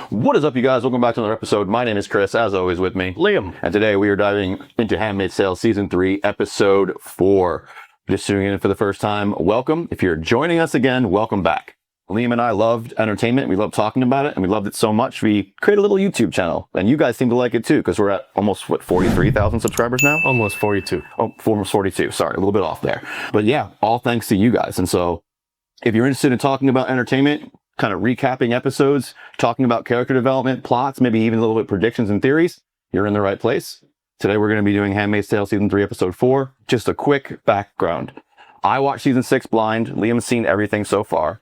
What is up, you guys? Welcome back to another episode. My name is Chris, as always with me, Liam. And today we are diving into Handmaid Season 3, Episode 4. Just tuning in for the first time, welcome. If you're joining us again, welcome back. Liam and I loved entertainment. We loved talking about it, and we loved it so much, we created a little YouTube channel. And you guys seem to like it too, because we're at almost, 43,000 subscribers now? Almost 42. Oh, almost 42. Sorry, a little bit off there. But yeah, all thanks to you guys. And so if you're interested in talking about entertainment, kind of recapping episodes, talking about character development, plots, maybe even a little bit predictions and theories, you're in the right place. Today we're going to be doing Handmaid's Tale Season 3, Episode 4. Just a quick background. I watched Season 6 blind. Liam's seen everything so far.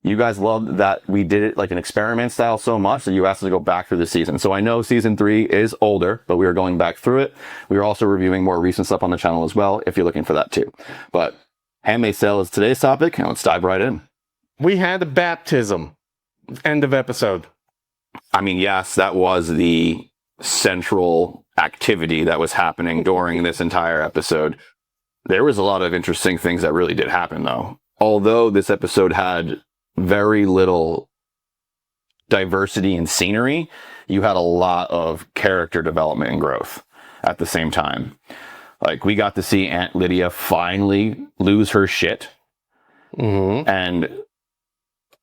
You guys loved that we did it like an experiment style so much that you asked us to go back through the season. So I know Season 3 is older, but we are going back through it. We are also reviewing more recent stuff on the channel as well, if you're looking for that too. But Handmaid's Tale is today's topic, and let's dive right in. We had a baptism. End of episode. I mean, yes, that was the central activity that was happening during this entire episode. There was a lot of interesting things that really did happen, though. Although this episode had very little diversity in scenery, you had a lot of character development and growth at the same time. Like, we got to see Aunt Lydia finally lose her shit. Mm-hmm. And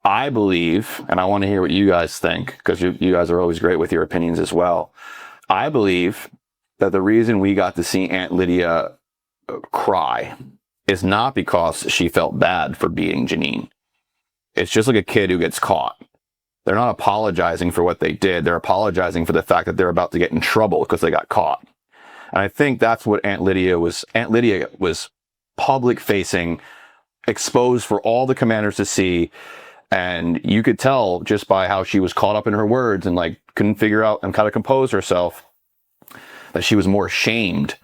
I believe, and I want to hear what you guys think, because you guys are always great with your opinions as well. I believe that the reason we got to see Aunt Lydia cry is not because she felt bad for beating Janine. It's just like a kid who gets caught. They're not apologizing for what they did. They're apologizing for the fact that they're about to get in trouble because they got caught. And I think that's what Aunt Lydia was. Aunt Lydia was public facing, exposed for all the commanders to see. And you could tell just by how she was caught up in her words and like couldn't figure out and kind of compose herself that she was more ashamed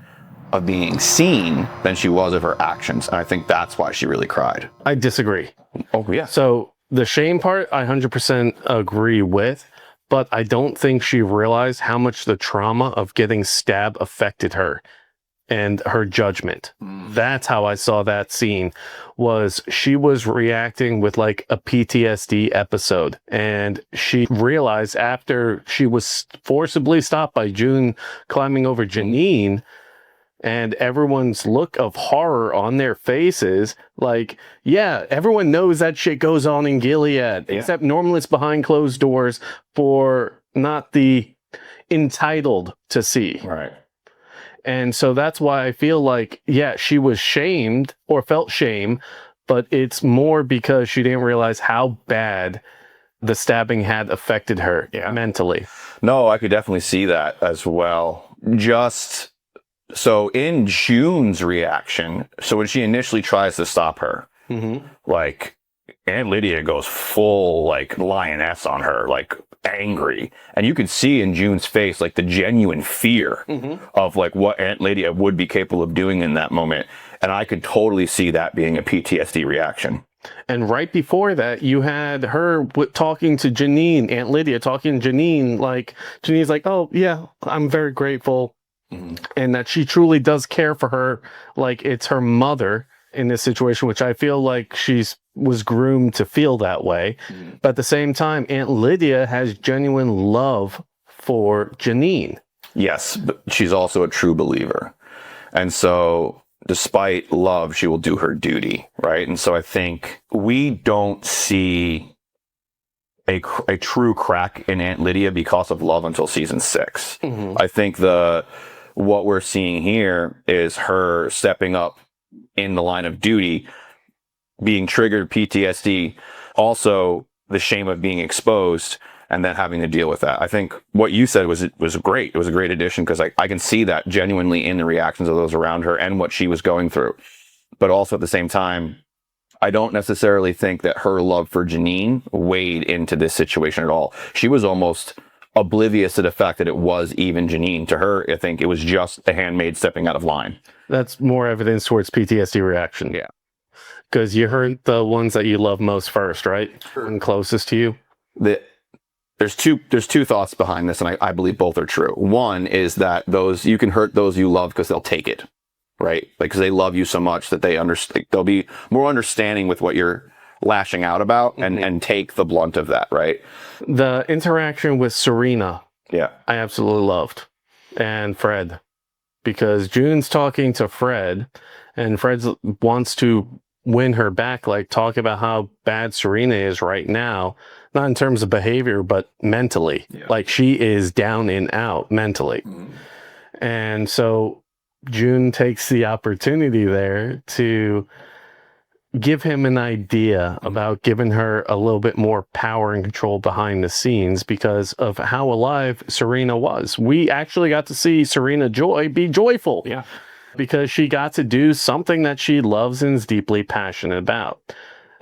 of being seen than she was of her actions. And I think that's why she really cried. I disagree. Oh, yeah. So the shame part, I 100% agree with, but I don't think she realized how much the trauma of getting stabbed affected her and her judgment. That's how I saw that scene, was she was reacting with like a PTSD episode. And she realized after she was forcibly stopped by June climbing over Janine, and everyone's look of horror on their faces, like, yeah, everyone knows that shit goes on in Gilead, except normally it's behind closed doors for not the entitled to see. Right. And so that's why I feel like, yeah, she was shamed or felt shame, but it's more because she didn't realize how bad the stabbing had affected her mentally. No, I could definitely see that as well. Just so in June's reaction, so when she initially tries to stop her, like Aunt Lydia goes full like lioness on her, like angry, and you could see in June's face like the genuine fear of like what Aunt Lydia would be capable of doing in that moment, and I could totally see that being a PTSD reaction. And right before that, you had her talking to Janine, Aunt Lydia talking to Janine, like Janine's like, oh yeah, I'm very grateful, and that she truly does care for her, like it's her mother in this situation, which I feel like was groomed to feel that way. But at the same time, Aunt Lydia has genuine love for Janine. Yes, but she's also a true believer. And so despite love, she will do her duty, right? And so I think we don't see a true crack in Aunt Lydia because of love until season 6. I think what we're seeing here is her stepping up in the line of duty, being triggered PTSD, also the shame of being exposed, and then having to deal with that. I think what you said was great. It was a great addition, because I can see that genuinely in the reactions of those around her and what she was going through. But also at the same time, I don't necessarily think that her love for Janine weighed into this situation at all. She was almost oblivious to the fact that it was even Janine. To her, I think it was just a handmaid stepping out of line. That's more evidence towards PTSD reaction. Yeah. Because you heard the ones that you love most first, right? And closest to you. There's two thoughts behind this, and I believe both are true. One is that you can hurt those you love because they'll take it, right? Like, because they love you so much that they'll be more understanding with what you're lashing out about and take the blunt of that, right? The interaction with Serena, Yeah. I absolutely loved. And Fred. Because June's talking to Fred, and Fred wants to win her back, like talk about how bad Serena is right now, not in terms of behavior, but mentally. Yeah. Like she is down and out mentally. And so June takes the opportunity there to give him an idea about giving her a little bit more power and control behind the scenes because of how alive Serena was. We actually got to see Serena Joy be joyful. Yeah. Because she got to do something that she loves and is deeply passionate about.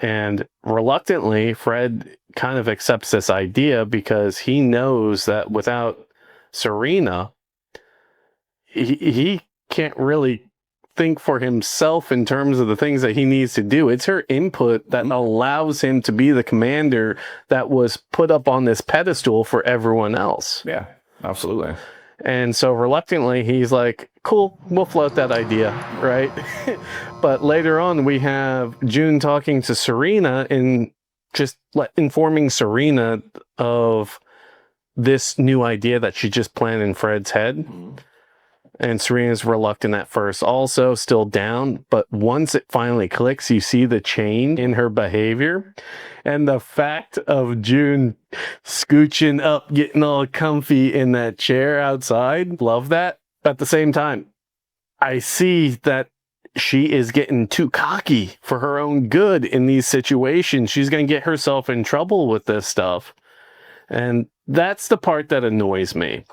And reluctantly, Fred kind of accepts this idea because he knows that without Serena, he can't really think for himself in terms of the things that he needs to do. It's her input that allows him to be the commander that was put up on this pedestal for everyone else. Yeah, absolutely. And so reluctantly, he's like, cool, we'll float that idea, right? But later on, we have June talking to Serena and just informing Serena of this new idea that she just planned in Fred's head. And Serena's reluctant at first, also still down. But once it finally clicks, you see the change in her behavior. And the fact of June scooching up, getting all comfy in that chair outside. Love that. At the same time, I see that she is getting too cocky for her own good in these situations. She's going to get herself in trouble with this stuff. And that's the part that annoys me.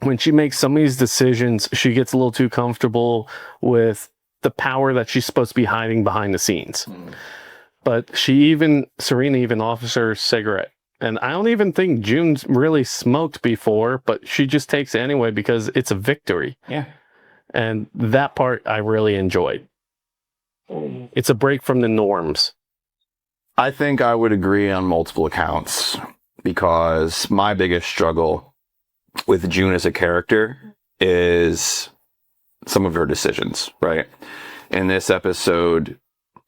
When she makes some of these decisions, she gets a little too comfortable with the power that she's supposed to be hiding behind the scenes. But Serena even offers her a cigarette. And I don't even think June's really smoked before, but she just takes it anyway because it's a victory. Yeah. And that part I really enjoyed. It's a break from the norms. I think I would agree on multiple accounts because my biggest struggle with June as a character is some of her decisions, right? In this episode,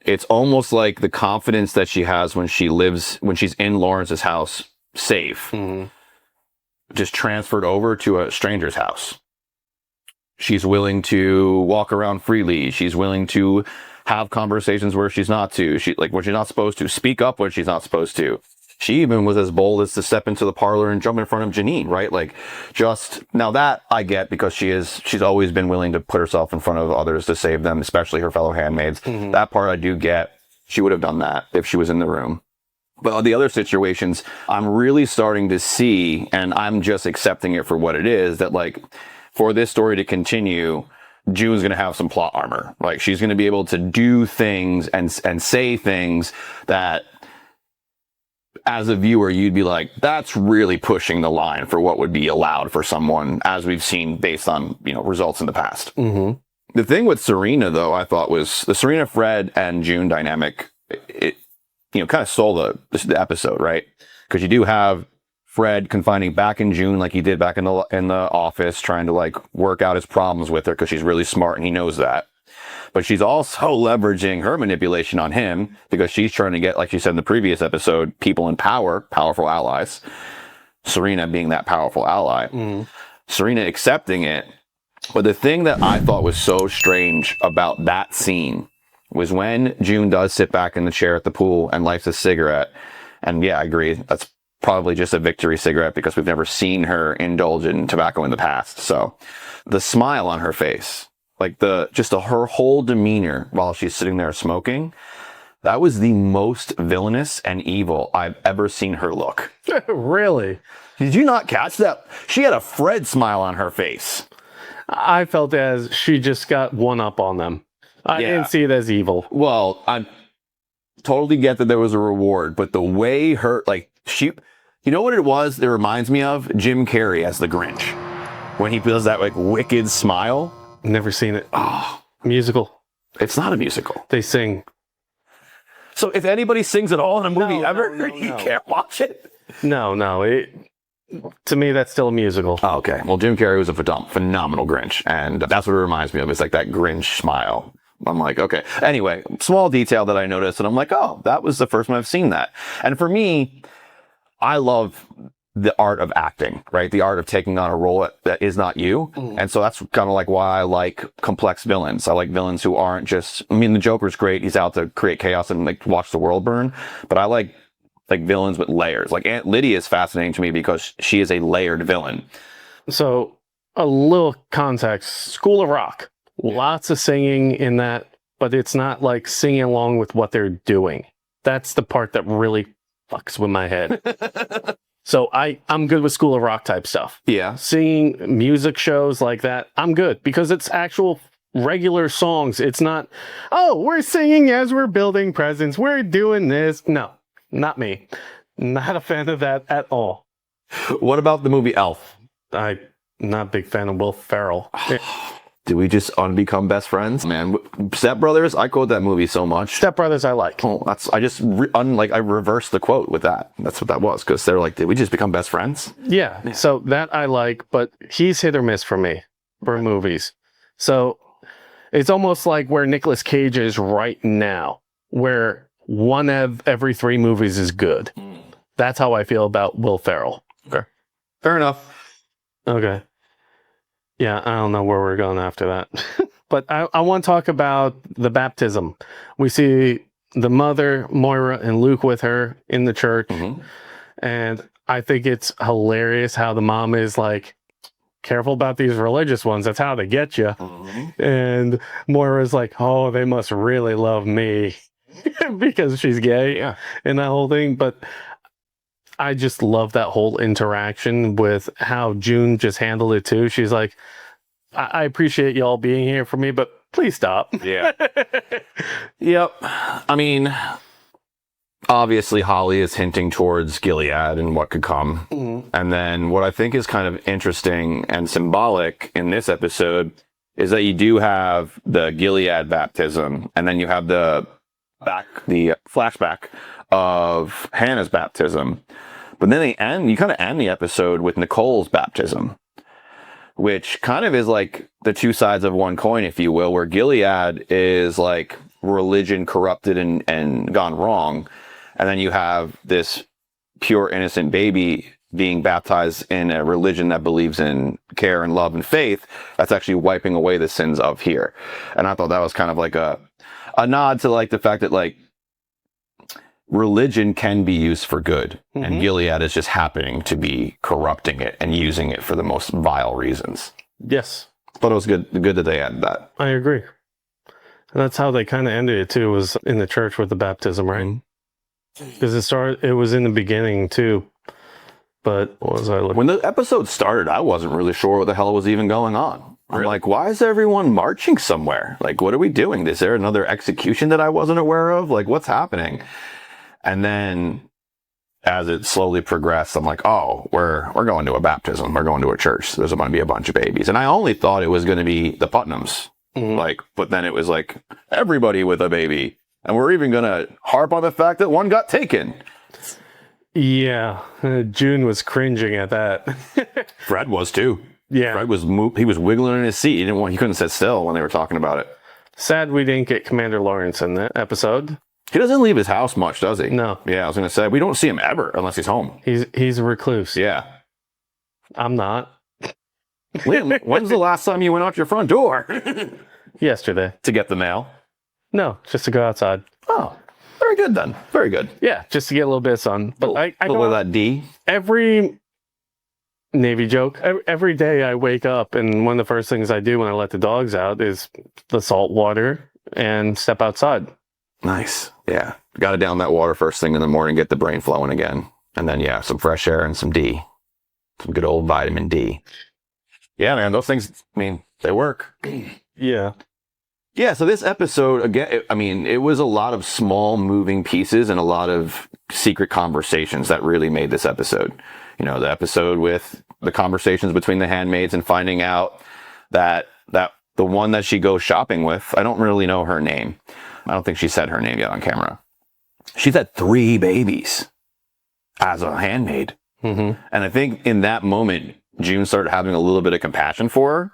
it's almost like the confidence that she has when she's in Lawrence's house safe, just transferred over to a stranger's house. She's willing to walk around freely. She's willing to have conversations where she's not to. When she's not supposed to. Speak up when she's not supposed to. She even was as bold as to step into the parlor and jump in front of Janine, right? Now that I get because she's always been willing to put herself in front of others to save them, especially her fellow handmaids. That part I do get. She would have done that if she was in the room. But the other situations, I'm really starting to see, and I'm just accepting it for what it is, that for this story to continue, June's going to have some plot armor. She's going to be able to do things and say things that, as a viewer, you'd be like, that's really pushing the line for what would be allowed for someone, as we've seen based on, results in the past. The thing with Serena, though, I thought was the Serena, Fred, and June dynamic, it kind of stole the episode, right? Because you do have Fred confiding back in June like he did back in the office, trying to work out his problems with her because she's really smart and he knows that. But she's also leveraging her manipulation on him because she's trying to get, like she said in the previous episode, people in power, powerful allies. Serena being that powerful ally. Serena accepting it. But the thing that I thought was so strange about that scene was when June does sit back in the chair at the pool and lights a cigarette. And yeah, I agree. That's probably just a victory cigarette because we've never seen her indulge in tobacco in the past. So the smile on her face, her whole demeanor while she's sitting there smoking, that was the most villainous and evil I've ever seen her look. Really? Did you not catch that? She had a Fred smile on her face. I felt as she just got one up on them. I didn't see it as evil. Well, I totally get that there was a reward, but the way you know what it was? It reminds me of Jim Carrey as the Grinch. When he does that wicked smile. Never seen it. Oh, musical. It's not a musical. They sing. So if anybody sings at all in a movie ever, you can't watch it. No. To me, that's still a musical. Oh, okay. Well, Jim Carrey was a phenomenal Grinch, and that's what it reminds me of. It's like that Grinch smile. I'm like, okay. Anyway, small detail that I noticed, and I'm like, oh, that was the first time I've seen that. And for me, I love the art of acting, right? The art of taking on a role that is not you. And so that's kind of like why I like complex villains. I like villains who aren't just, I mean, the Joker's great. He's out to create chaos and like watch the world burn. But I like villains with layers. Like Aunt Lydia is fascinating to me because she is a layered villain. So a little context, School of Rock, lots of singing in that, but it's not like singing along with what they're doing. That's the part that really fucks with my head. So I'm good with School of Rock type stuff. Yeah. Singing music shows like that, I'm good because it's actual regular songs. It's not, oh, we're singing as we're building presents. We're doing this. No, not me. Not a fan of that at all. What about the movie Elf? I'm not a big fan of Will Ferrell. Do we just unbecome best friends? Man, Step Brothers, I quote that movie so much. Step Brothers I like. Oh, I reversed the quote with that. That's what that was, because they're like, did we just become best friends? Yeah, so that I like, but he's hit or miss for me for movies. So it's almost like where Nicolas Cage is right now, where one of every 3 movies is good. That's how I feel about Will Ferrell. Okay. Fair enough. Okay. Yeah, I don't know where we're going after that. But I want to talk about the baptism. We see the mother, Moira, and Luke with her in the church. And I think it's hilarious how the mom is like, careful about these religious ones. That's how they get you. And Moira's like, oh, they must really love me because she's gay. Yeah. And that whole thing. But I just love that whole interaction with how June just handled it too. She's like, I appreciate y'all being here for me, but please stop. Yeah. Yep. I mean, obviously Holly is hinting towards Gilead and what could come. And then what I think is kind of interesting and symbolic in this episode is that you do have the Gilead baptism, and then you have the flashback of Hannah's baptism. But then you kind of end the episode with Nicole's baptism, which kind of is like the two sides of one coin, if you will, where Gilead is like religion corrupted and gone wrong. And then you have this pure, innocent baby being baptized in a religion that believes in care and love and faith. That's actually wiping away the sins of here. And I thought that was kind of like a nod to like the fact that like religion can be used for good, and Gilead is just happening to be corrupting it and using it for the most vile reasons. Yes. But it was good that they added that. I agree. And that's how they kind of ended it too, was in the church with the baptism, right? Because it was in the beginning too. But what was I looking? When the episode started, I wasn't really sure what the hell was even going on. I'm like, why is everyone marching somewhere? Like, what are we doing? Is there another execution that I wasn't aware of? Like, what's happening? And then as it slowly progressed, I'm like, oh, we're going to a baptism. We're going to a church. There's going to be a bunch of babies. And I only thought it was going to be the Putnams. But then it was like everybody with a baby. And we're even going to harp on the fact that one got taken. Yeah. June was cringing at that. Fred was too. Yeah. Fred was he was wiggling in his seat. He couldn't sit still when they were talking about it. Sad we didn't get Commander Lawrence in that episode. He doesn't leave his house much, does he? No. Yeah, I was going to say, we don't see him ever unless he's home. He's a recluse. Yeah. I'm not. Liam, when's the last time you went out your front door? Yesterday. To get the mail? No, just to go outside. Oh, very good then. Very good. Yeah, just to get a little bit of sun. But I go with that D. Every Navy joke, every day I wake up and one of the first things I do when I let the dogs out is the salt water and step outside. Nice. Yeah. Got to down that water first thing in the morning, get the brain flowing again. And then, yeah, some fresh air and some D. Some good old vitamin D. Yeah, man, those things, I mean, they work. Yeah. Yeah, so this episode, again, it was a lot of small moving pieces and a lot of secret conversations that really made this episode. You know, the episode with the conversations between the handmaids and finding out that the one that she goes shopping with, I don't really know her name. I don't think she said her name yet on camera. She's had 3 babies as a handmaid. And I think in that moment, June started having a little bit of compassion for her.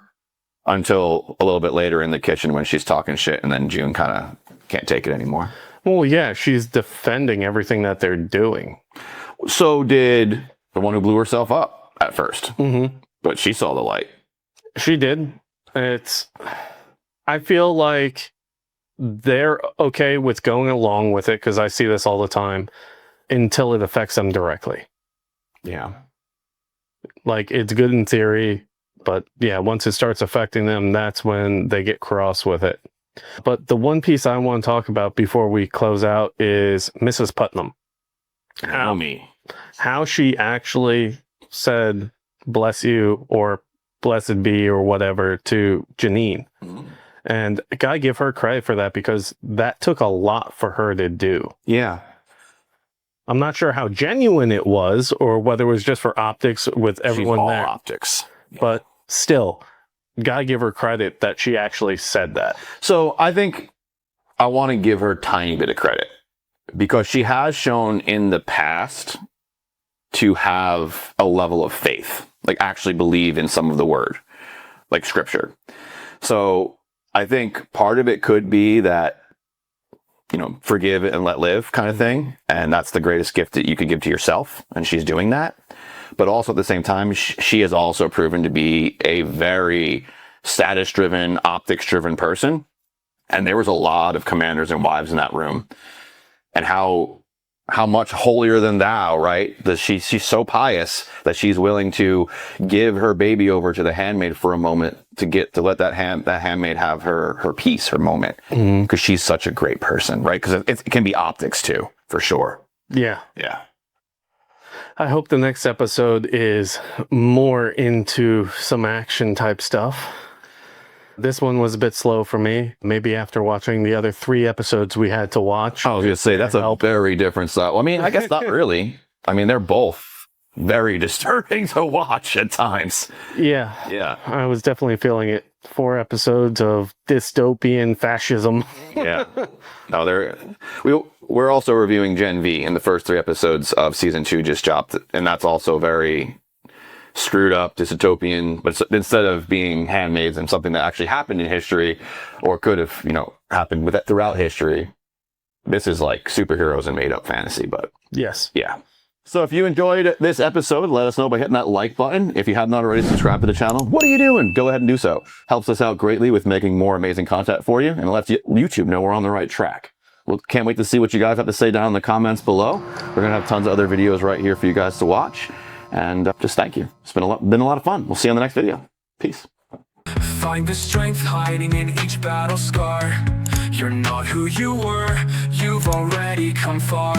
until a little bit later in the kitchen when she's talking shit, and then June kind of can't take it anymore. Well, yeah, she's defending everything that they're doing. So did the one who blew herself up at first. Mm-hmm. But she saw the light. She did. I feel like they're okay with going along with it, because I see this all the time, until it affects them directly. Yeah. Like, it's good in theory, but yeah, once it starts affecting them, that's when they get cross with it. But the one piece I want to talk about before we close out is Mrs. Putnam. How she actually said, bless you, or blessed be, or whatever, to Janine. Mm-hmm. And I gotta give her credit for that, because that took a lot for her to do. Yeah. I'm not sure how genuine it was, or whether it was just for optics with everyone She's all there. Optics. But still, gotta give her credit that she actually said that. So I think I want to give her a tiny bit of credit, because she has shown in the past to have a level of faith, like actually believe in some of the word, like scripture. So I think part of it could be that, you know, forgive and let live kind of thing. And that's the greatest gift that you could give to yourself. And she's doing that. But also at the same time, she has also proven to be a very status-driven, optics-driven person. And there was a lot of commanders and wives in that room. And how much holier than thou, right? That she's so pious that she's willing to give her baby over to the handmaid for a moment to let that handmaid have her peace, her moment, because she's such a great person, right? Because it can be optics too, for sure. Yeah. Yeah. I hope the next episode is more into some action type stuff. This one was a bit slow for me. Maybe after watching the other 3 episodes we had to watch. I was going to say, that's a very different style. I mean, I guess not really. I mean, they're both very disturbing to watch at times. Yeah. Yeah. I was definitely feeling it. 4 episodes of dystopian fascism. Yeah. No, we're also reviewing Gen V, and the first 3 episodes of season 2 just dropped, and that's also very screwed up, dystopian, but instead of being handmaids and something that actually happened in history, or could have, you know, happened with that throughout history, this is like superheroes and made up fantasy. But yes. Yeah. So if you enjoyed this episode, let us know by hitting that like button. If you have not already subscribed to the channel, what are you doing? Go ahead and do so. Helps us out greatly with making more amazing content for you, and lets YouTube know we're on the right track. Well, can't wait to see what you guys have to say down in the comments below. We're going to have tons of other videos right here for you guys to watch. And just thank you. It's been a lot of fun. We'll see you on the next video. Peace. Find the strength hiding in each battle scar. You're not who you were. You've already come far.